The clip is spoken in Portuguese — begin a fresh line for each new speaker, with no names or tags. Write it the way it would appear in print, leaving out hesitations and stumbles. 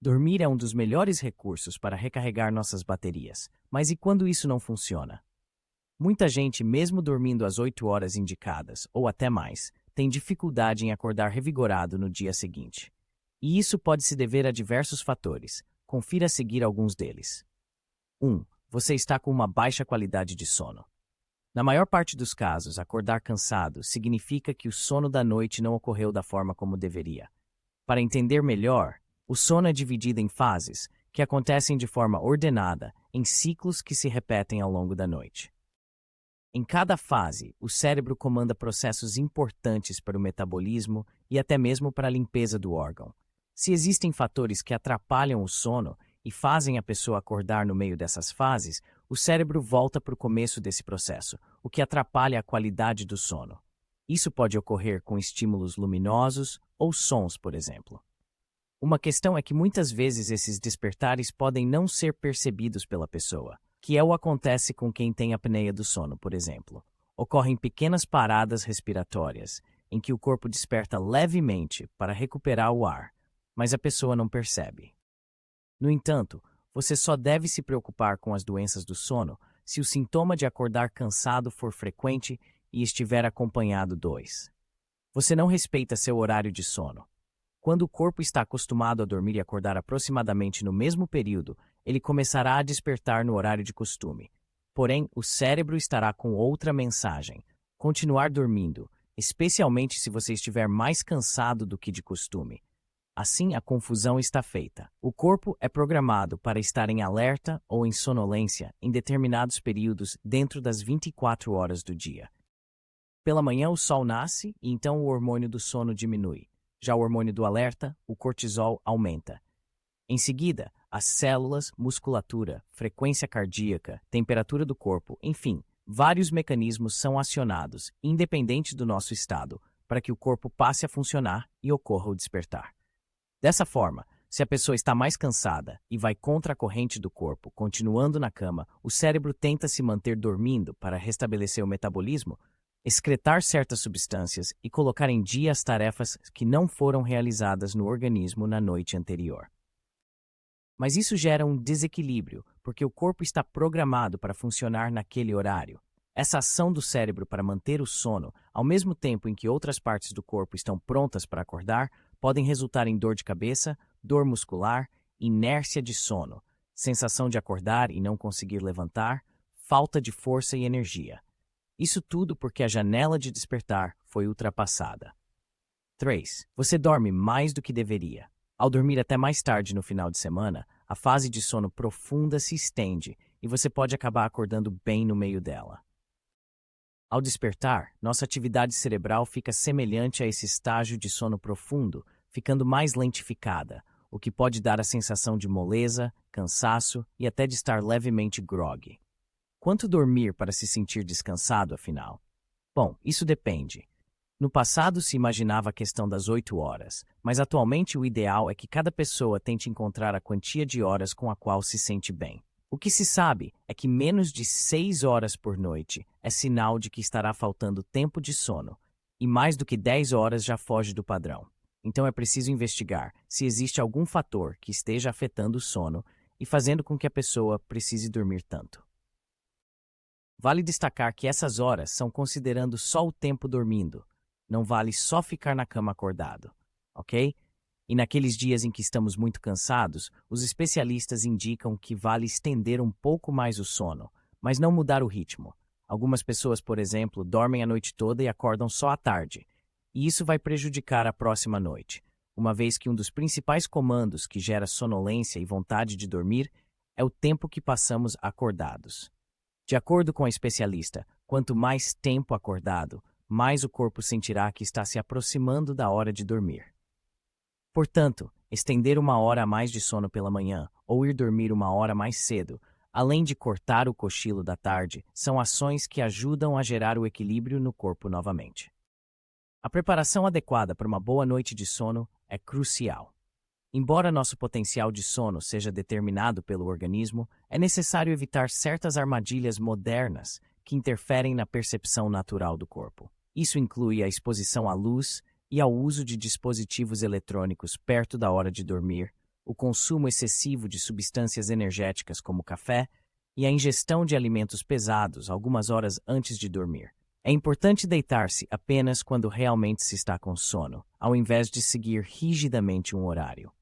Dormir é um dos melhores recursos para recarregar nossas baterias, mas e quando isso não funciona? Muita gente, mesmo dormindo as 8 horas indicadas, ou até mais, tem dificuldade em acordar revigorado no dia seguinte. E isso pode se dever a diversos fatores. Confira a seguir alguns deles. 1. Você está com uma baixa qualidade de sono. Na maior parte dos casos, acordar cansado significa que o sono da noite não ocorreu da forma como deveria. Para entender melhor, o sono é dividido em fases, que acontecem de forma ordenada, em ciclos que se repetem ao longo da noite. Em cada fase, o cérebro comanda processos importantes para o metabolismo e até mesmo para a limpeza do órgão. Se existem fatores que atrapalham o sono e fazem a pessoa acordar no meio dessas fases, o cérebro volta para o começo desse processo, o que atrapalha a qualidade do sono. Isso pode ocorrer com estímulos luminosos ou sons, por exemplo. Uma questão é que muitas vezes esses despertares podem não ser percebidos pela pessoa, que é o que acontece com quem tem apneia do sono, por exemplo. Ocorrem pequenas paradas respiratórias, em que o corpo desperta levemente para recuperar o ar, mas a pessoa não percebe. No entanto, você só deve se preocupar com as doenças do sono se o sintoma de acordar cansado for frequente e estiver acompanhado 2. Você não respeita seu horário de sono. Quando o corpo está acostumado a dormir e acordar aproximadamente no mesmo período, ele começará a despertar no horário de costume. Porém, o cérebro estará com outra mensagem: continuar dormindo, especialmente se você estiver mais cansado do que de costume. Assim, a confusão está feita. O corpo é programado para estar em alerta ou em sonolência em determinados períodos dentro das 24 horas do dia. Pela manhã, o sol nasce e então o hormônio do sono diminui. Já o hormônio do alerta, o cortisol, aumenta. Em seguida, as células, musculatura, frequência cardíaca, temperatura do corpo, enfim, vários mecanismos são acionados, independente do nosso estado, para que o corpo passe a funcionar e ocorra o despertar. Dessa forma, se a pessoa está mais cansada e vai contra a corrente do corpo, continuando na cama, o cérebro tenta se manter dormindo para restabelecer o metabolismo, excretar certas substâncias e colocar em dia as tarefas que não foram realizadas no organismo na noite anterior. Mas isso gera um desequilíbrio, porque o corpo está programado para funcionar naquele horário. Essa ação do cérebro para manter o sono, ao mesmo tempo em que outras partes do corpo estão prontas para acordar, podem resultar em dor de cabeça, dor muscular, inércia de sono, sensação de acordar e não conseguir levantar, falta de força e energia. Isso tudo porque a janela de despertar foi ultrapassada. 3. Você dorme mais do que deveria. Ao dormir até mais tarde no final de semana, a fase de sono profunda se estende e você pode acabar acordando bem no meio dela. Ao despertar, nossa atividade cerebral fica semelhante a esse estágio de sono profundo, ficando mais lentificada, o que pode dar a sensação de moleza, cansaço e até de estar levemente groggy. Quanto dormir para se sentir descansado, afinal? Bom, isso depende. No passado se imaginava a questão das 8 horas, mas atualmente o ideal é que cada pessoa tente encontrar a quantia de horas com a qual se sente bem. O que se sabe é que menos de 6 horas por noite é sinal de que estará faltando tempo de sono, e mais do que 10 horas já foge do padrão. Então é preciso investigar se existe algum fator que esteja afetando o sono e fazendo com que a pessoa precise dormir tanto. Vale destacar que essas horas são considerando só o tempo dormindo. Não vale só ficar na cama acordado, ok? E naqueles dias em que estamos muito cansados, os especialistas indicam que vale estender um pouco mais o sono, mas não mudar o ritmo. Algumas pessoas, por exemplo, dormem a noite toda e acordam só à tarde, e isso vai prejudicar a próxima noite, uma vez que um dos principais comandos que gera sonolência e vontade de dormir é o tempo que passamos acordados. De acordo com a especialista, quanto mais tempo acordado, mais o corpo sentirá que está se aproximando da hora de dormir. Portanto, estender 1 hora a mais de sono pela manhã ou ir dormir 1 hora mais cedo, além de cortar o cochilo da tarde, são ações que ajudam a gerar o equilíbrio no corpo novamente. A preparação adequada para uma boa noite de sono é crucial. Embora nosso potencial de sono seja determinado pelo organismo, é necessário evitar certas armadilhas modernas que interferem na percepção natural do corpo. Isso inclui a exposição à luz e ao uso de dispositivos eletrônicos perto da hora de dormir, o consumo excessivo de substâncias energéticas como café e a ingestão de alimentos pesados algumas horas antes de dormir. É importante deitar-se apenas quando realmente se está com sono, ao invés de seguir rigidamente um horário.